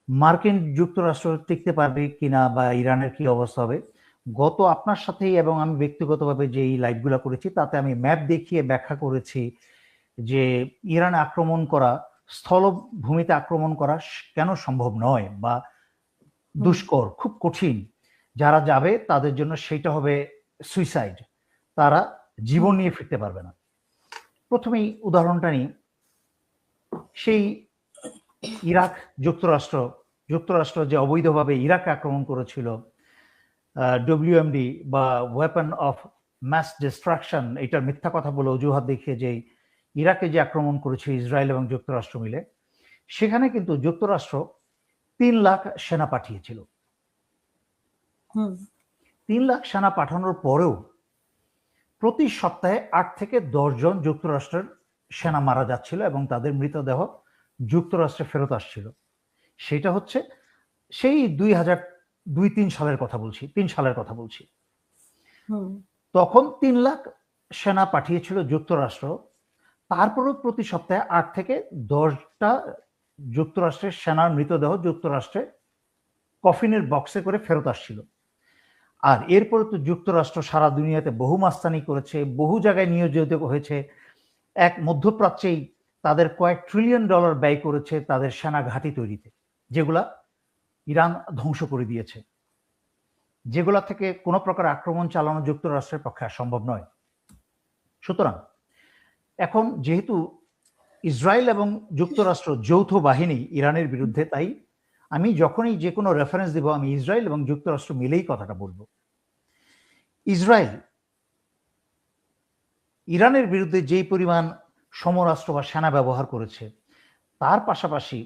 মার্কিন যুক্তরাষ্ট্র টিকতে পারবে কিনা বা ইরানের কি অবস্থা হবে, গত আপনার সাথেই এবং আমি ব্যক্তিগতভাবে যে এই লাইভগুলো করেছি তাতে আমি ম্যাপ দেখিয়ে ব্যাখ্যা করেছি যে ইরান আক্রমণ করা, স্থলভূমিতে আক্রমণ করা কেন সম্ভব নয় বা দুষ্কর, খুব কঠিন। যারা যাবে তাদের জন্য সেটা হবে সুইসাইড, তারা জীবন নিয়ে ফিরতে পারবে না। প্রথমেই উদাহরণটা নিই, সেই ইরাক যুক্তরাষ্ট্র যে অবৈধভাবে ইরাক আক্রমণ করেছিল, ডব্লিউএমডি বা ওয়েপন অফ ম্যাস ডিস্ট্রাকশন, এটার মিথ্যা কথা বলে অজুহাত দেখিয়ে যে ইরাকে যে আক্রমণ করেছে ইসরায়েল এবং যুক্তরাষ্ট্র মিলে, সেখানে কিন্তু যুক্তরাষ্ট্র 3 লাখ সেনা পাঠিয়েছিল। 3 লাখ সেনা পাঠানোর পরেও প্রতি সপ্তাহে 8 থেকে 10 জন যুক্তরাষ্ট্রের সেনা মারা যাচ্ছিল এবং তাদের মৃতদেহ যুক্তরাষ্ট্রে ফেরত আসছিল। সেটা হচ্ছে সেই 2002-3 সালের কথা বলছি, 3 সালের কথা বলছি। তখন 3 লাখ সেনা পাঠিয়েছিল যুক্তরাষ্ট্র, তারপরেও প্রতি সপ্তাহে 8 থেকে 10টা যুক্তরাষ্ট্রের সেনার মৃতদেহ যুক্তরাষ্ট্রে কফিনের বক্সে করে ফেরত আসছিল। আর এরপরে তো যুক্তরাষ্ট্র সারা দুনিয়াতে বহু মাস্তানি করেছে, বহু জায়গায় নিয়োজিত হয়েছে। এক মধ্যপ্রাচ্যেই তাদের কয়েক ট্রিলিয়ন ডলার ব্যয় করেছে তাদের সেনা ঘাঁটি তৈরিতে, যেগুলা ইরান ধ্বংস করে দিয়েছে, যেগুলা থেকে কোনো প্রকার আক্রমণ চালানো যুক্তরাষ্ট্রের পক্ষে সম্ভব নয়। সুতরাং এখন যেহেতু ইসরায়েল এবং যুক্তরাষ্ট্র যৌথ বাহিনী ইরানের বিরুদ্ধে, তাই আমি যখনই যে কোনো রেফারেন্স দিব আমি ইসরায়েল এবং যুক্তরাষ্ট্র মিলেই কথাটা বলবো। ইসরায়েল ইরানের বিরুদ্ধে যেই পরিমাণ সমরাস্ত্র বা সেনা ব্যবহার করেছে, তার পাশাপাশি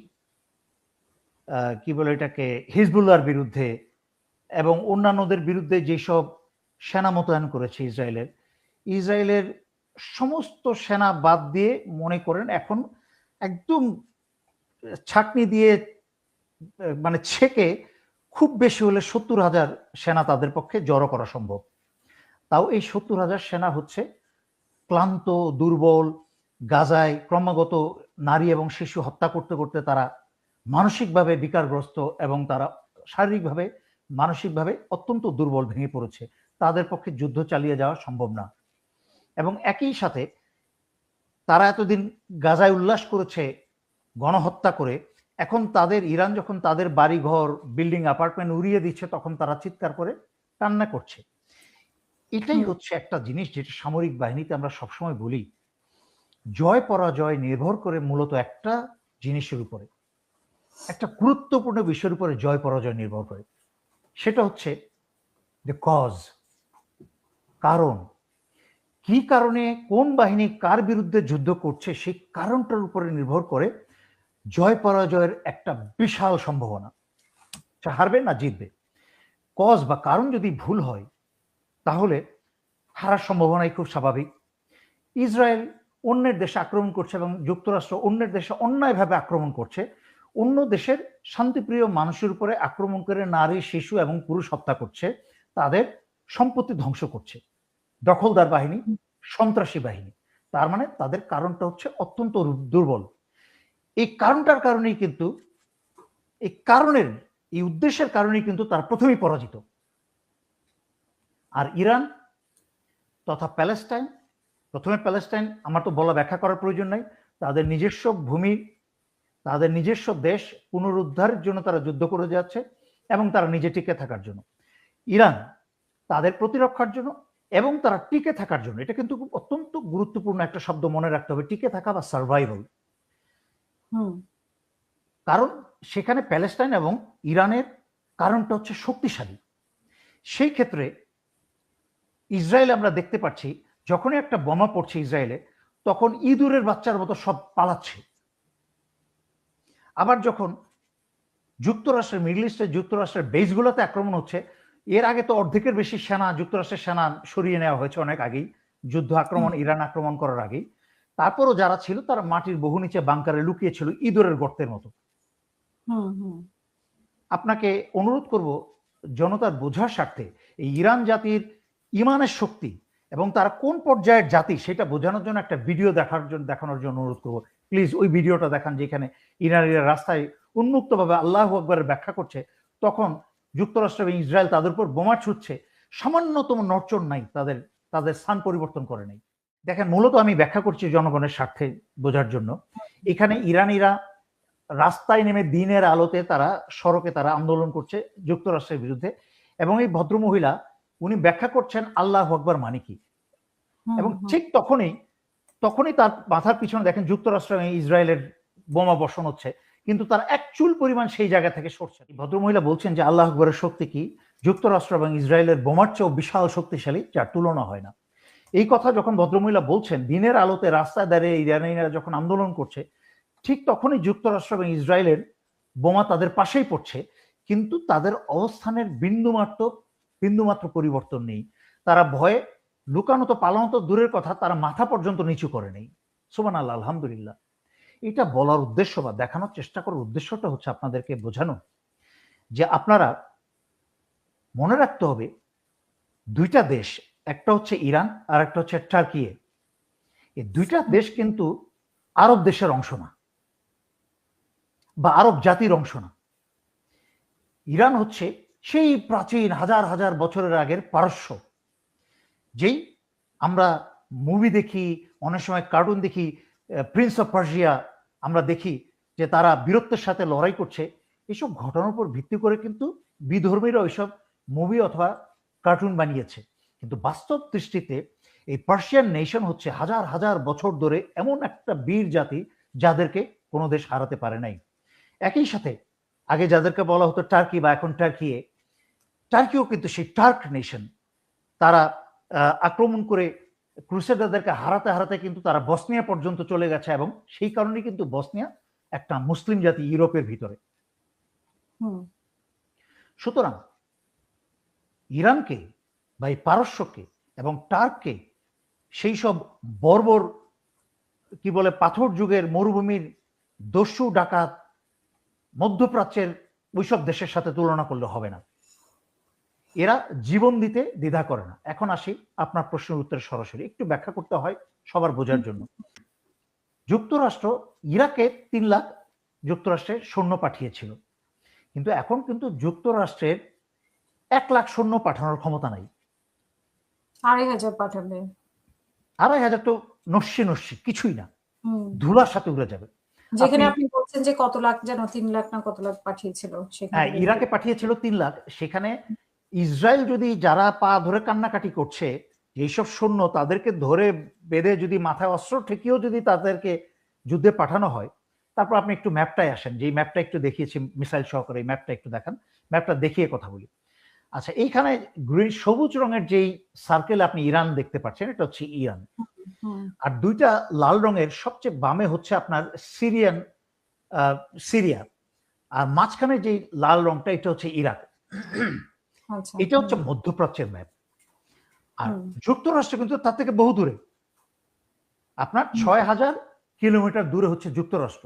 কি বলে এটাকে, হিজবুল্লাহর বিরুদ্ধে এবং অন্যান্যদের বিরুদ্ধে যেসব সেনা মোতায়েন করেছে ইসরায়েলের সমস্ত সেনা বাদ দিয়ে মনে করেন এখন একদম ছাঁকনি দিয়ে মানে ছেকে খুব বেশি হলে 70,000 সেনা তাদের পক্ষে জড়ো করা সম্ভব। তাও এই 70,000 সেনা হচ্ছে ক্লান্ত, দুর্বল, গাজায় ক্রমাগত নারী এবং শিশু হত্যা করতে করতে তারা মানসিকভাবে বিকারগ্রস্ত এবং তারা শারীরিকভাবে মানসিকভাবে অত্যন্ত দুর্বল, ভেঙে পড়েছে। তাদের পক্ষে যুদ্ধ চালিয়ে যাওয়া সম্ভব না। এবং একই সাথে তারা এতদিন গাজায় উল্লাস করেছে গণহত্যা করে, এখন তাদের ইরান যখন তাদের বাড়িঘর, বিল্ডিং, অ্যাপার্টমেন্ট উড়িয়ে দিচ্ছে, তখন তারা চিৎকার করে কান্না করছে। এটাই হচ্ছে একটা জিনিস যেটা সামরিক বাহিনীতে আমরা সবসময় বলি, জয় পরাজয় নির্ভর করে মূলত একটা জিনিসের উপরে, একটা গুরুত্বপূর্ণ বিষয়ের উপরে জয় পরাজয় নির্ভর করে। সেটা হচ্ছে দ্য কজ, কারণ। কি কারণে কোন বাহিনী কার বিরুদ্ধে যুদ্ধ করছে সেই কারণটার উপরে নির্ভর করে জয় পরাজয়ের একটা বিশাল সম্ভাবনা, হারবে না জিতবে। কজ বা কারণ যদি ভুল হয় তাহলে হারার সম্ভাবনাই খুব স্বাভাবিক। ইসরায়েল অন্যের দেশে আক্রমণ করছে এবং যুক্তরাষ্ট্র অন্যের দেশে অন্যায়ভাবে আক্রমণ করছে, অন্য দেশের শান্তিপ্রিয় মানুষের উপরে আক্রমণ করে নারী, শিশু এবং পুরুষ হত্যা করছে, তাদের সম্পত্তি ধ্বংস করছে। দখলদার বাহিনী, সন্ত্রাসী বাহিনী। তার মানে তাদের কারণটা হচ্ছে অত্যন্ত দুর্বল। এই কারণটার কারণেই কিন্তু, এই উদ্দেশ্যের কারণেই কিন্তু তারা প্রথমেই পরাজিত। আর ইরান তথা প্যালেস্টাইন, প্রথমে প্যালেস্টাইন আমার তো বলা ব্যাখ্যা করার প্রয়োজন নাই, তাদের নিজস্ব ভূমি, তাদের নিজস্ব দেশ পুনরুদ্ধারের জন্য তারা যুদ্ধ করে যাচ্ছে এবং তারা নিজে টিকে থাকার জন্য। ইরান তাদের প্রতিরক্ষার জন্য এবং তারা টিকে থাকার জন্য, এটা কিন্তু অত্যন্ত গুরুত্বপূর্ণ একটা শব্দ মনে রাখতে হবে, টিকে থাকা বা সার্ভাইভাল। কারণ সেখানে প্যালেস্টাইন এবং ইরানের কারণটা হচ্ছে শক্তিশালী। সেই ক্ষেত্রে ইসরায়েল আমরা দেখতে পাচ্ছি যখনই একটা বোমা পড়ছে ইসরায়েলে, তখন ইঁদুরের বাচ্চার মতো সব পালাচ্ছে। আবার যখন যুক্তরাষ্ট্রের, মিডল ইস্টের যুক্তরাষ্ট্রের বেসগুলোতে আক্রমণ হচ্ছে, এর আগে তো অর্ধেকের বেশি সেনা, যুক্তরাষ্ট্রের সেনা সরিয়ে নেওয়া হয়েছে অনেক আগেই, যুদ্ধ আক্রমণ, ইরান আক্রমণ করার আগেই। তারপরও যারা ছিল তারা মাটির বহু নিচে বাংকারে লুকিয়েছিল ইঁদুরের গর্তের মতো। আপনাকে অনুরোধ করব জনতার বোঝার স্বার্থে এই ইরান জাতির ইমানের শক্তি এবং তারা কোন পর্যায়ের জাতি সেটা বোঝানোর জন্য একটা ভিডিও দেখানোর জন্য অনুরোধ করব। প্লিজ ওই ভিডিওটা দেখান যেখানে ইরানিরা রাস্তায় উন্মুক্তভাবে আল্লাহু আকবারের ব্যাখ্যা করছে, তখন যুক্তরাষ্ট্র এবং ইসরায়েল তাদের উপর বোমা ছুটছে, সামান্যতম নড়চড় নাই, তাদের স্থান পরিবর্তন করে নাই। দেখেন, মূলত আমি ব্যাখ্যা করছি জনগণের স্বার্থে বোঝার জন্য। এখানে ইরানিরা রাস্তায় নেমে দিনের আলোতে তারা সড়কে তারা আন্দোলন করছে যুক্তরাষ্ট্রের বিরুদ্ধে, এবং এই ভদ্রমহিলা উনি ব্যাখ্যা করছেন আল্লাহু আকবার মানে কি। এবং ঠিক তখনই তার মাথার পিছনে দেখেন যুক্তরাষ্ট্র এবং ইসরায়েলের বোমা বর্ষণ হচ্ছে, কিন্তু তার এক চুল পরিমাণ সেই জায়গা থেকে সরছে। ভদ্রমহিলা বলছেন যে আল্লাহু আকবরের শক্তি কি যুক্তরাষ্ট্র এবং ইসরায়েলের বোমার চেয়েও বিশাল শক্তিশালী, যার তুলনা হয় না। এই কথা যখন ভদ্রমহিলা বলছেন, দিনের আলোতে রাস্তায় দাঁড়িয়ে ইরানিরা যখন আন্দোলন করছে, ঠিক তখনই যুক্তরাষ্ট্র এবং ইসরায়েলের বোমা তাদের পাশেই পড়ছে, কিন্তু তাদের অবস্থানের বিন্দুমাত্র পরিবর্তন নেই। তারা ভয়ে লুকানো তো পালানো তো দূরের কথা, তারা মাথা পর্যন্ত নিচু করে নেই। সুবহানাল্লাহ, আলহামদুলিল্লাহ। এটা বলার উদ্দেশ্য বা দেখানোর চেষ্টা করার উদ্দেশ্যটা হচ্ছে আপনাদেরকে বোঝানো যে আপনারা মনে রাখতে হবে দুইটা দেশ, একটা হচ্ছে ইরান আর একটা হচ্ছে টার্কি। এই দুইটা দেশ কিন্তু আরব দেশের অংশ না বা আরব জাতির অংশ না। ইরান হচ্ছে সেই প্রাচীন হাজার হাজার বছরের আগের পারস্য, যেই আমরা মুভি দেখি, অনেক সময় কার্টুন দেখি, প্রিন্স অফ পার্সিয়া আমরা দেখি যে তারা বীরত্বের সাথে লড়াই করছে। এইসব ঘটনার উপর ভিত্তি করে কিন্তু বিধর্মীরা ওইসব মুভি অথবা কার্টুন বানিয়েছে, কিন্তু বাস্তব দৃষ্টিতে এই পার্সিয়ান নেশন হচ্ছে হাজার হাজার বছর ধরে এমন একটা বীর জাতি যাদেরকে কোনো দেশ হারাতে পারে নাই। একই সাথে আগে যাদেরকে বলা হতো টার্কি বা এখন টার্কিও কিন্তু সেই টার্ক নেশন। তারা আক্রমণ করে ক্রুসেডারদেরকে হারাতে হারাতে কিন্তু তারা বসনিয়া পর্যন্ত চলে গেছে, এবং সেই কারণে কিন্তু বসনিয়া একটা মুসলিম জাতি ইউরোপের ভিতরে। সুতরাং ইরানকে বা এই পারস্যকে এবং টার্ককে সেই সব বর্বর কি বলে পাথর যুগের মরুভূমির দস্যু ডাকাত মধ্যপ্রাচ্যের ওইসব দেশের সাথে তুলনা করলে হবে না। এরা জীবন দিতে দ্বিধা করে না। এখন আসি আপনার প্রশ্নের উত্তরে সরাসরি, একটু ব্যাখ্যা করতে হয় সবার বোঝার জন্য। যুক্তরাষ্ট্র ইরাকে 3 লাখ যুক্তরাষ্ট্রের সৈন্য পাঠিয়েছিল, কিন্তু এখন কিন্তু যুক্তরাষ্ট্রের 1 লাখ সৈন্য পাঠানোর ক্ষমতা নাই। 2,500 পাঠাবে। 2,500 তো নস্যি কিছুই না, ধুলার সাথে উড়ে যাবে। যেখানে আপনি বলছেন যে কত লাখ যেন 3 লাখ না কত লাখ পাঠিয়েছিল হ্যাঁ, ইরাকে পাঠিয়েছিল 3 লাখ। সেখানে ইসরায়েল যদি যারা পা ধরে কান্নাকাটি করছে, এইসব সৈন্য তাদেরকে ধরে বেঁধে যদি মাথায় অস্ত্র ঠেকিয়েও যদি তাদেরকে যুদ্ধে পাঠানো হয়, তারপর আপনি একটু ম্যাপটায় আসেন, যে ম্যাপটা একটু দেখিয়েছি মিসাইল সহকারে, এই ম্যাপটা একটু দেখান, ম্যাপটা দেখিয়ে কথা বলি। আচ্ছা, এইখানে গ্রিন সবুজ রঙের যেই সার্কেল আপনি ইরান দেখতে পাচ্ছেন, এটা হচ্ছে ইরান। আর দুইটা লাল রঙের সবচেয়ে বামে হচ্ছে আপনার সিরিয়া, আর মাঝখানে যে লাল রংটা এটা হচ্ছে ইরাক। এটা হচ্ছে মধ্যপ্রাচ্যের ম্যাপ। আর যুক্তরাষ্ট্র কিন্তু তার থেকে বহু দূরে, আপনার 6,000 কিলোমিটার দূরে হচ্ছে যুক্তরাষ্ট্র।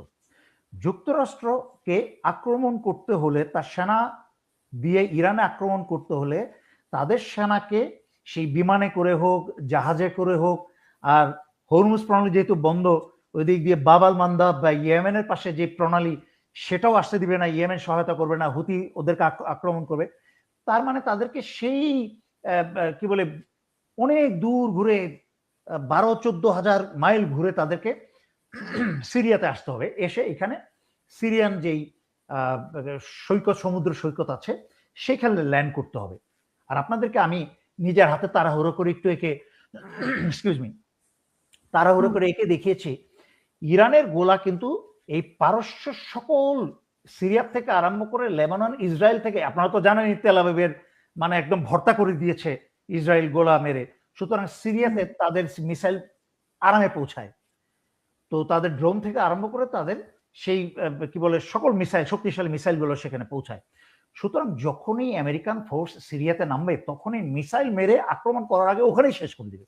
যুক্তরাষ্ট্রকে আক্রমণ করতে হলে, তার সেনা দিয়ে ইরানে আক্রমণ করতে হলে, তাদের সেনাকে সেই বিমানে করে হোক, জাহাজে করে হোক, আর হরমুজ প্রণালী যেহেতু বন্ধ, ওই দিক দিয়ে বাবাল মান্দাব বা ইয়েমেনের পাশে যে প্রণালী, সেটাও আসতে দিবে না, ইয়েমেন সহায়তা করবে না, হুতি ওদেরকে আক্রমণ করবে। তার মানে তাদেরকে সেই কি বলে অনেক দূর ঘুরে 12-14 হাজার মাইল ঘুরে তাদেরকে সিরিয়াতে আসতে হবে। এসে এখানে সিরিয়ান যেই সৈকত, সমুদ্র সৈকত আছে, সেখানে ল্যান্ড করতে হবে। আর আপনাদেরকে আমি নিজের হাতে তাড়াহুড়ো করে একটু একে তাড়াহুড়ো করে একে দেখিয়েছি, ইরানের গোলা কিন্তু এই পারস্য সকল সিরিয়া থেকে আরম্ভ করে লেবানন, ইসরায়েল থেকে, আপনারা তো জানেন তেল আবিবের মানে একদম ভর্তা করে দিয়েছে ইসরায়েল গোলা মেরে। সুতরাং সিরিয়াতে তাদের মিসাইল আরামে পৌঁছায়। তো তাদের ড্রোন থেকে আরম্ভ করে তাদের সেই কি বলে সকল মিসাইল, শক্তিশালী মিসাইলগুলো সেখানে পৌঁছায়। সুতরাং যখনই আমেরিকান ফোর্স সিরিয়াতে নামবে, তখনই মিসাইল মেরে আক্রমণ করার আগে ওখানেই শেষ করে দিবে।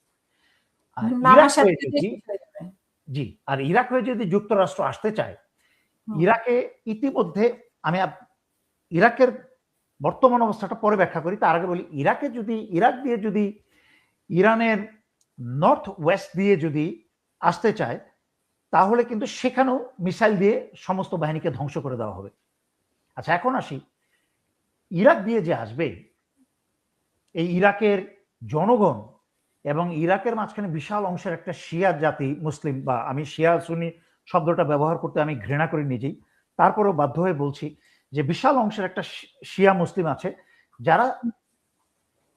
জি, আর ইরাক হয়ে যদি যুক্তরাষ্ট্র আসতে চায়, ইরাকে ইতিমধ্যে আমি ইরাকের বর্তমান অবস্থাটা পরে ব্যাখ্যা করি, তার আগে বলি, ইরাক দিয়ে যদি ইরানের নর্থ ওয়েস্ট দিয়ে যদি আসতে চায়, তাহলে কিন্তু সেখানেও মিসাইল দিয়ে সমস্ত বাহিনীকে ধ্বংস করে দেওয়া হবে। আচ্ছা, এখন আসি ইরাক দিয়ে যে আসবে, এই ইরাকের জনগণ এবং ইরাকের মাঝখানে বিশাল অংশের একটা শিয়া জাতি মুসলিম, বা আমি শিয়া সুন্নি শব্দটা ব্যবহার করতে আমি ঘৃণা করি নিজেই, তারপরেও বাধ্য হয়ে বলছি যে বিশাল অংশের একটা শিয়া মুসলিম আছে যারা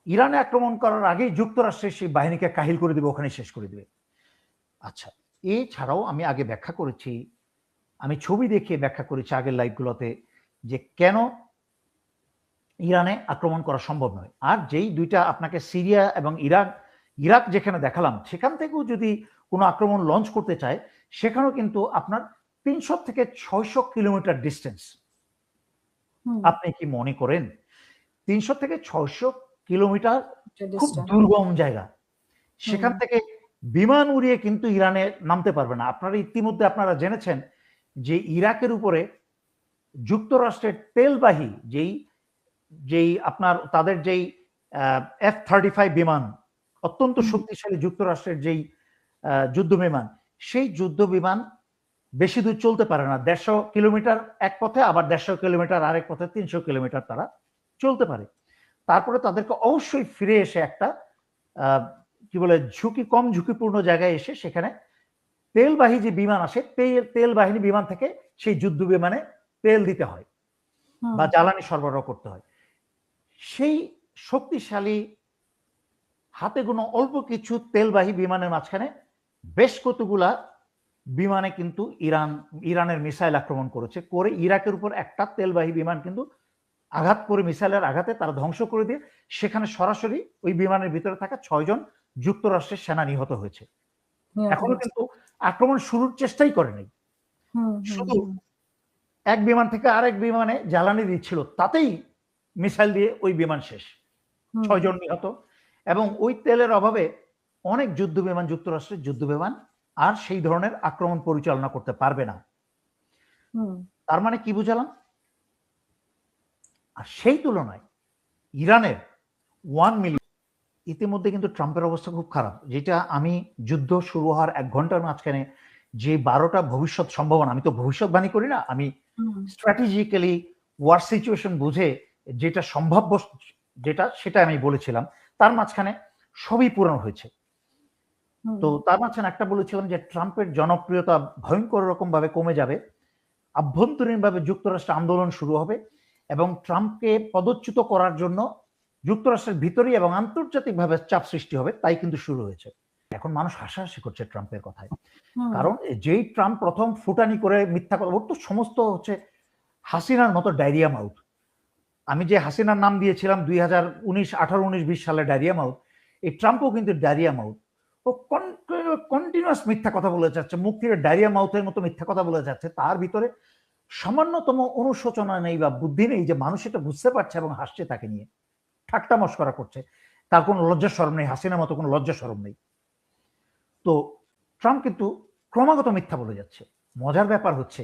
ইরানে আক্রমণ করার আগেই যুক্তরাষ্ট্রের সেই বাহিনীকে কাহিল করে দেবে, ওখানে শেষ করে দেবে। আচ্ছা, এছাড়াও আমি আগে ব্যাখ্যা করেছি, আমি ছবি দেখিয়ে ব্যাখ্যা করেছি আগের লাইভগুলোতে, যে কেন ইরানে আক্রমণ করা সম্ভব নয়। আর যেই দুইটা আপনাকে সিরিয়া এবং ইরাক যেখানে দেখালাম, সেখান থেকেও যদি কোনো আক্রমণ লঞ্চ করতে চায়, সেখানেও কিন্তু আপনার 300 থেকে 600 কিলোমিটার ডিস্টেন্স। আপনি কি মনে করেন 300 থেকে 600 কিলোমিটার খুব দুর্গম জায়গা, সেখান থেকে বিমান উড়িয়ে কিন্তু ইরানে নামতে পারবে না? আপনারা ইতিমধ্যে আপনারা জেনেছেন যে ইরাকের উপরে যুক্তরাষ্ট্রের তেলবাহী যেই আপনার তাদের যেই F-35 বিমান, অত্যন্ত শক্তিশালী যুক্তরাষ্ট্রের যেই যুদ্ধ বিমান, সেই যুদ্ধ বিমান বেশি দূর চলতে পারে না। 150 কিলোমিটার এক পথে, আবার 150 কিলোমিটার আরেক পথে, 300 কিলোমিটার তারা চলতে পারে। তারপরে তাদেরকে অবশ্যই ফিরে এসে একটা কি বলে কম ঝুঁকিপূর্ণ জায়গায় এসে সেখানে তেলবাহী যে বিমান আসে, তেলবাহিনী বিমান থেকে সেই যুদ্ধ বিমানে তেল দিতে হয় বা জ্বালানি সরবরাহ করতে হয়। সেই শক্তিশালী হাতে গোনা অল্প কিছু তেলবাহী বিমানের মাঝখানে বেশ কতগুলা বিমানে কিন্তু ইরানের মিসাইল আক্রমণ করেছে, করে ইরাকের উপর একটা তেলবাহী বিমান কিন্তু আঘাত করে, মিসাইলের আঘাতে তারা ধ্বংস করে দিয়ে সেখানে সরাসরি ওই বিমানের ভিতরে থাকা 6 জন যুক্তরাষ্ট্রের সেনা নিহত হয়েছে। এখনো কিন্তু আক্রমণ শুরুর চেষ্টাই করেনি, শুধু এক বিমান থেকে আরেক বিমানে জ্বালানি দিচ্ছিল, তাতেই মিসাইল দিয়ে ওই বিমান শেষ, 6 জন নিহত। এবং ওই তেলের অভাবে অনেক যুদ্ধ বিমান, যুক্তরাষ্ট্রের যুদ্ধ বিমান আর সেই ধরনের আক্রমণ পরিচালনা করতে পারবে না। তার মানে কি বুঝালাম? আর সেই তুলনায় ইরানের 1 মিলিয়ন, ইতিমধ্যে কিন্তু ট্রাম্পের অবস্থা খুব খারাপ, যেটা আমি যুদ্ধ শুরু হওয়ার 1 ঘন্টার মাঝখানে যে 12টা ভবিষ্যৎ সম্ভাবনা, আমি তো ভবিষ্যৎবাণী করি না, আমি স্ট্র্যাটেজিক্যালি ওয়ার সিচুয়েশন বুঝে যেটা সম্ভাব্য সেটা আমি বলেছিলাম, তার মাঝখানে সবই পূরণ হয়েছে। তো তার মাঝখানে একটা বলেছিলাম যে ট্রাম্পের জনপ্রিয়তা ভয়ঙ্কর রকম ভাবে কমে যাবে, আভ্যন্তরীণভাবে যুক্তরাষ্ট্রে আন্দোলন শুরু হবে এবং ট্রাম্পকে পদচ্যুত করার জন্য যুক্তরাষ্ট্রের ভিতরেই এবং আন্তর্জাতিকভাবে চাপ সৃষ্টি হবে, তাই কিন্তু শুরু হয়েছে। এখন মানুষ হাসাহাসি করছে ট্রাম্পের কথায়, কারণ যেই ট্রাম্প প্রথম ফুটানি করে মিথ্যা কথা, ওর তো সমস্ত হচ্ছে হাসিনার মতো ডায়রিয়া মাউথ। আমি যে হাসিনার নাম দিয়েছিলাম 2019, 18, 19, 20 সালে ডায়রিয়া মাউথ, এই ট্রাম্পও কিন্তু ডায়রিয়া মাউথ। ও কন্টিনিউয়াস মিথ্যা কথা বলে যাচ্ছে, মুখ থেকে ডায়রিয়া মাউথের মতো মিথ্যা কথা বলে যাচ্ছে, তার ভিতরে সামান্যতম অনুশোচনা নেই বা বুদ্ধি নেই যে মানুষ এটা বুঝতে পারছে এবং হাসছে তাকে নিয়ে, ঠাট্টা মস্করা করছে, তার কোনো লজ্জা শরম নেই, হাসিনার মতো কোনো লজ্জা শরম নেই। তো ট্রাম্প কিন্তু ক্রমাগত মিথ্যা বলে যাচ্ছে। মজার ব্যাপার হচ্ছে,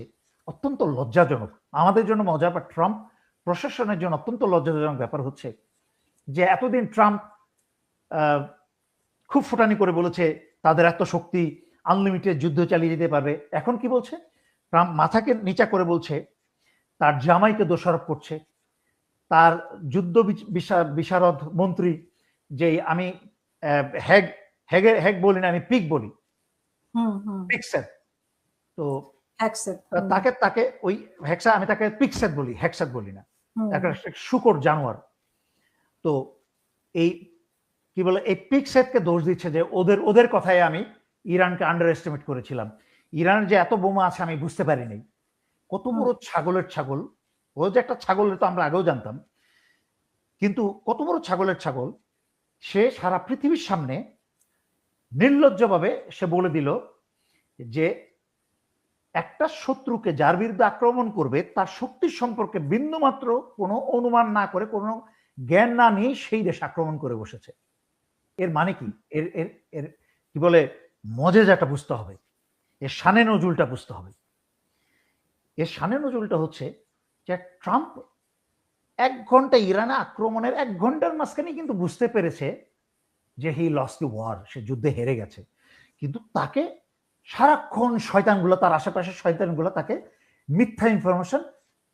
অত্যন্ত লজ্জাজনক আমাদের জন্য মজার, বা ট্রাম্প প্রশাসনের জন্য অত্যন্ত লজ্জাজনক ব্যাপার হচ্ছে যে এতদিন ট্রাম্প খুব ফুটানি করে বলেছে তাদের এত শক্তি, আনলিমিটেড যুদ্ধ চালিয়ে যেতে পারবে। এখন কি বলছে? ট্রাম্প মাথাকে নিচা করে বলছে তার জামাইকে দোষারোপ করছে, তার যুদ্ধ বিশারদ মন্ত্রী, যে আমি হ্যাগ বলি না, আমি পিক বলি, পিকসেট, তো তাকে ওই হ্যাকসা, আমি তাকে পিকসেট বলি, হ্যাকসাট বলি না, একটা শুকর জানোয়ার। তো এই কি বলে, এই পিকসেটকে দোষ দিচ্ছে যে ওদের কথায় আমি ইরানকে আন্ডার এস্টিমেট করেছিলাম, ইরানের যে এত বোমা আছে আমি বুঝতে পারিনি। কত বড় ছাগলের ছাগল ও, যে একটা ছাগলের তো আমরা আগেও জানতাম, কিন্তু কত বড় ছাগলের ছাগল, সে সারা পৃথিবীর সামনে নির্লজ্জভাবে সে বলে দিল যে একটা শত্রুকে যার বিরুদ্ধে আক্রমণ করবে তার শক্তির সম্পর্কে বিন্দুমাত্র কোনো অনুমান না করে, কোনো জ্ঞান না নিয়ে সেই দেশ আক্রমণ করে বসেছে। এর মানে কি? এর এর এর কি বলে, মজেজাটা বুঝতে হবে, এর শানে নজুলটা বুঝতে হবে। এর শানে নজুলটা হচ্ছে যে ট্রাম্প 1 ঘন্টা ইরানে আক্রমণের 1 ঘন্টার মাঝখানে কিন্তু বুঝতে পেরেছে যে হি লস্ট দ্য ওয়ার, সে যুদ্ধে হেরে গেছে, কিন্তু তাকে সারাক্ষণ শয়তানগুলো, তার আশেপাশের শয়তানগুলো তাকে মিথ্যা ইনফরমেশন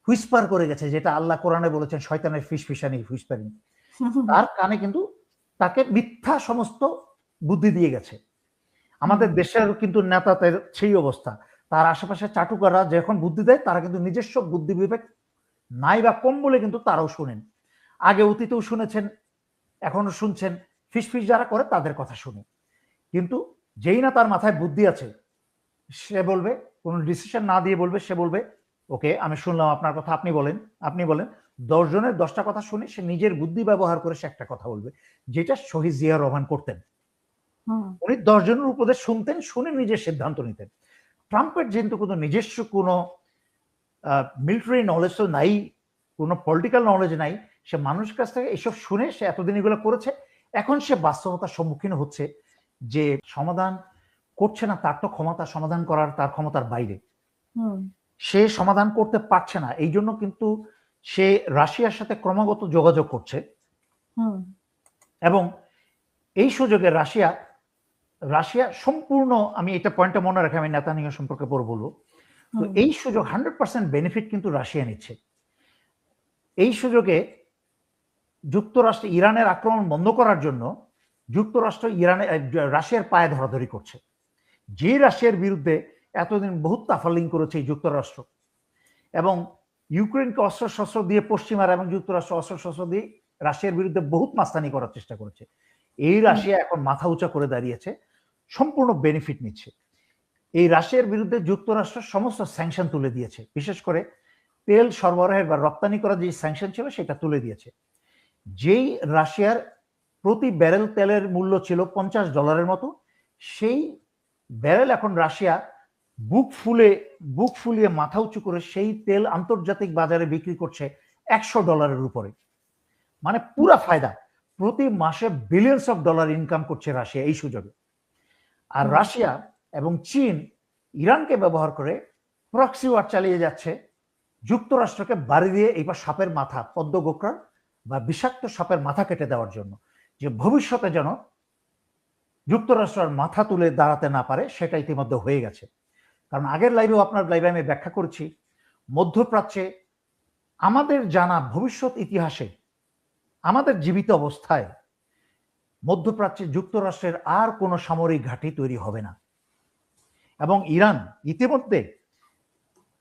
হুইসপার করে গেছে, যেটা আল্লাহ কোরআনে বলেছেন শয়তানের ফিসফিসানি হুইসপারিং। তার কানে কিন্তু তাকে মিথ্যা সমস্ত বুদ্ধি দিয়ে গেছে। আমাদের দেশের কিন্তু নেতাদের সেই অবস্থা। তার আশেপাশে চাটুকাররা যখন বুদ্ধি দেয়, তারা কিন্তু নিজস্ব বুদ্ধি বিবেক নাই বা কম বলে কিন্তু তারাও শুনেন। আগে অতীতেও শুনেছেন, এখনো শুনছেন। ফিসফিস যারা করে তাদের কথা শুনে। কিন্তু যেই না তার মাথায় বুদ্ধি আছে, সে বলবে, কোনো ডিসিশন না দিয়ে বলবে, সে বলবে ওকে আমি শুনলাম আপনার কথা, আপনি বলেন, আপনি বলেন। 10 জনের 10টা কথা শুনে সে নিজের বুদ্ধি ব্যবহার করে সে একটা কথা বলবে, যেটা শহীদ জিয়া রহমান করতেন। উনি 10 জনের উপদেশ শুনতেন, শুনে নিজের সিদ্ধান্ত নিতেন। ট্রাম্পের যেহেতু কোনো নিজস্ব কোনো মিলিটারি নলেজ তো নাই, কোনো পলিটিক্যাল নলেজ নাই, সে মানুষের কাছ থেকে এসব শুনে সে এতদিন এগুলো করেছে। এখন সে বাস্তবতার সম্মুখীন হচ্ছে যে সমাধান করছে না, তার তো ক্ষমতা সমাধান করার তার ক্ষমতার বাইরে। সে সমাধান করতে পারছে না, এই জন্য কিন্তু সে রাশিয়ার সাথে ক্রমাগত যোগাযোগ করছে। এবং এই সুযোগে রাশিয়া সম্পূর্ণ, আমি এটা পয়েন্টটা মনে রাখি, আমি নেতানিয়াহু সম্পর্কে পরে বলবো। তো এই সুযোগ 100% বেনিফিট কিন্তু রাশিয়া নিচ্ছে। এই সুযোগে যুক্তরাষ্ট্র ইরানের আক্রমণ বন্ধ করার জন্য যুক্তরাষ্ট্র রাশিয়ার পায়ে ধরাধরি করছে। যে রাশিয়ার বিরুদ্ধে এতদিন বহুত তাফালিং করেছে এই যুক্তরাষ্ট্র, এবং ইউক্রেনকে অস্ত্রশস্ত্র দিয়ে পশ্চিমারা এবং যুক্তরাষ্ট্র অস্ত্রশস্ত্র দিয়ে রাশিয়ার বিরুদ্ধে বহুত মাস্তানি করার চেষ্টা করেছে। এই রাশিয়া এখন মাথা উঁচা করে দাঁড়িয়েছে, সম্পূর্ণ বেনিফিট নিচ্ছে। এই রাশিয়ার বিরুদ্ধে যুক্তরাষ্ট্র সমস্ত স্যাংশন তুলে দিয়েছে, বিশেষ করে তেল সরবরাহের বা রপ্তানি করা যে স্যাংশন ছিল সেটা তুলে দিয়েছে। যেই রাশিয়ার প্রতি ব্যারেল তেলের মূল্য ছিল $50 মতো, সেই ব্যারেল এখন রাশিয়া বুক ফুলিয়ে মাথা উঁচু করে সেই তেল আন্তর্জাতিক বাজারে বিক্রি করছে $100 উপরে। মানে পুরা ফায়দা, প্রতি মাসে বিলিয়নস অফ ডলার ইনকাম করছে রাশিয়া এই সুযোগে। আর রাশিয়া এবং চীন ইরানকে ব্যবহার করে প্রক্সি ওয়ার চালিয়ে যাচ্ছে, যুক্তরাষ্ট্রকে বাড়ি দিয়ে এইবার সাপের মাথা, পদ্ম গোকরা বা বিষাক্ত সাপের মাথা কেটে দেওয়ার জন্য, যে ভবিষ্যতে যেন যুক্তরাষ্ট্রের মাথা তুলে দাঁড়াতে না পারে, সেটা ইতিমধ্যে হয়ে গেছে। কারণ আগের লাইভেও আপনার লাইভে আমি ব্যাখ্যা করেছি, মধ্যপ্রাচ্যে আমাদের জানা ভবিষ্যৎ ইতিহাসে আমাদের জীবিত অবস্থায় মধ্যপ্রাচ্যে যুক্তরাষ্ট্রের আর কোনো সামরিক ঘাঁটি তৈরি হবে না। এবং ইরান ইতিমধ্যে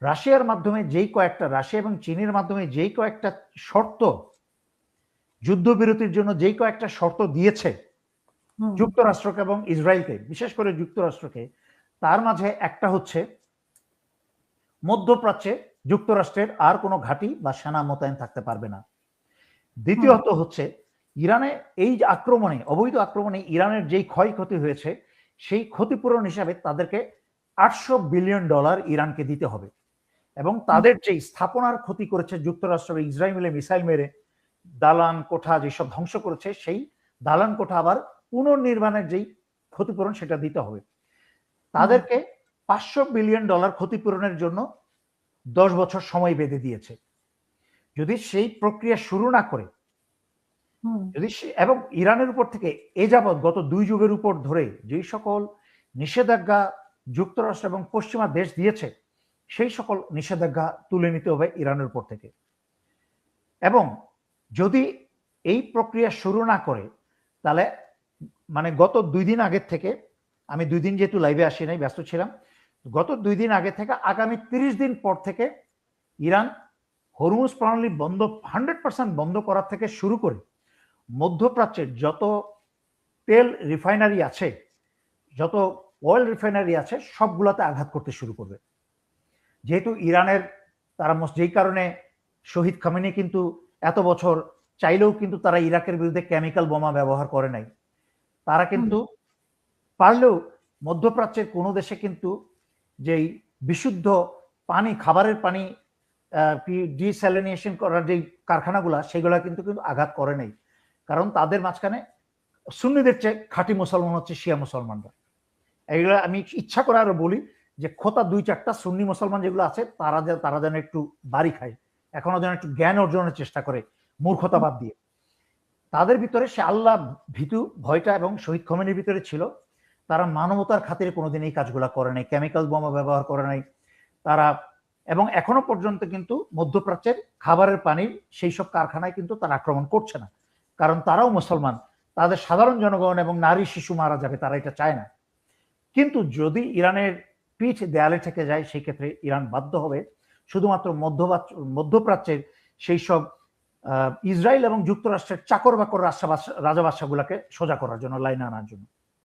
রাশিয়া এবং চীনের মাধ্যমে যেই কয়েকটা শর্ত, যুদ্ধবিরতির জন্য যেই কয়েকটা শর্ত দিয়েছে যুক্তরাষ্ট্রকে এবং ইসরায়েলকে, বিশেষ করে যুক্তরাষ্ট্রকে, তার মাঝে একটা হচ্ছে মধ্যপ্রাচ্যে যুক্তরাষ্ট্রের আর কোনো ঘাঁটি বা সেনা মোতায়েন থাকতে পারবে না। দ্বিতীয়ত হচ্ছে ইরানে এই আক্রমণে, অবৈধ আক্রমণে ইরানের যেই ক্ষয়ক্ষতি হয়েছে, সেই ক্ষতিপূরণ হিসাবে তাদেরকে $800 বিলিয়ন ইরানকে দিতে হবে। এবং তাদের যেই স্থাপনার ক্ষতি করেছে যুক্তরাষ্ট্র বা ইসরায়েল মিলে মিসাইল মেরে, দালান কোঠা যেসব ধ্বংস করেছে, সেই দালান কোঠা আবার পুনর্নির্মাণের যেই ক্ষতিপূরণ সেটা দিতে হবে। তাদেরকে $500 বিলিয়ন ক্ষতিপূরণের জন্য 10 বছর সময় বেঁধে দিয়েছে। যদি সেই প্রক্রিয়া শুরু না করে, এবং ইরানের উপর থেকে এ যাবৎ গত 2 যুগের উপর ধরে যেই সকল নিষেধাজ্ঞা যুক্তরাষ্ট্র এবং পশ্চিমা দেশ দিয়েছে, সেই সকল নিষেধাজ্ঞা তুলে নিতে হবে ইরানের উপর থেকে। এবং যদি এই প্রক্রিয়া শুরু না করে, তাহলে মানে গত 2 দিন আগের থেকে, আমি 2 দিন যেহেতু লাইভে আসি নাই, ব্যস্ত ছিলাম, গত 2 দিন আগে থেকে আগামী 30 দিন পর থেকে ইরান হরমুজ প্রণালী 100% বন্ধ করার থেকে শুরু করে মধ্যপ্রাচ্যের যত তেল রিফাইনারি আছে, যত অয়েল রিফাইনারি আছে, সবগুলোতে আঘাত করতে শুরু করবে। যেহেতু ইরানের তারা যেই কারণে শহীদ খামেনি কিন্তু এত বছর চাইলেও কিন্তু তারা ইরাকের বিরুদ্ধে কেমিক্যাল বোমা ব্যবহার করে নাই। তারা কিন্তু পারলেও মধ্যপ্রাচ্যের কোনো দেশে কিন্তু যেই বিশুদ্ধ পানি, খাবারের পানি ডিস্যালিনেশন করার যে কারখানাগুলা, সেগুলা কিন্তু আঘাত করে নাই। কারণ তাদের মাঝখানে সুন্নিদের চেয়ে খাঁটি মুসলমান হচ্ছে শিয়া মুসলমানরা। এগুলো আমি ইচ্ছা করে আরো বলি যে খোতা 2-4টা সুন্নি মুসলমান যেগুলো আছে, তারা যেন একটু বাড়ি খায়, এখনো যেন একটু জ্ঞান অর্জনের চেষ্টা করে, মূর্খতা বাদ দিয়ে। তাদের ভিতরে সে আল্লাহ ভীতু ভয়টা এবং শহীদ খমেনির ভিতরে ছিল, তারা মানবতার খাতিরে কোনোদিন এই কাজগুলা করে নাই, কেমিক্যাল বোমা ব্যবহার করে নাই তারা। এবং এখনো পর্যন্ত কিন্তু মধ্যপ্রাচ্যের খাবারের পানির সেই সব কারখানায় কিন্তু তারা আক্রমণ করছে না, কারণ তারাও মুসলমান, তাদের সাধারণ জনগণ এবং নারী শিশু মারা যাবে, তারা এটা চায় না। কিন্তু যদি ইরানের পিঠ দেয়ালে ঠেকে যায়, সেই ক্ষেত্রে ইরান বাধ্য হবে শুধুমাত্র মধ্যপ্রাচ্যের সেই সব ইসরায়েল এবং যুক্তরাষ্ট্রের চাকর বাকর রাজা বাদশাগুলাকে সোজা করার জন্য, লাইনে আনার জন্য।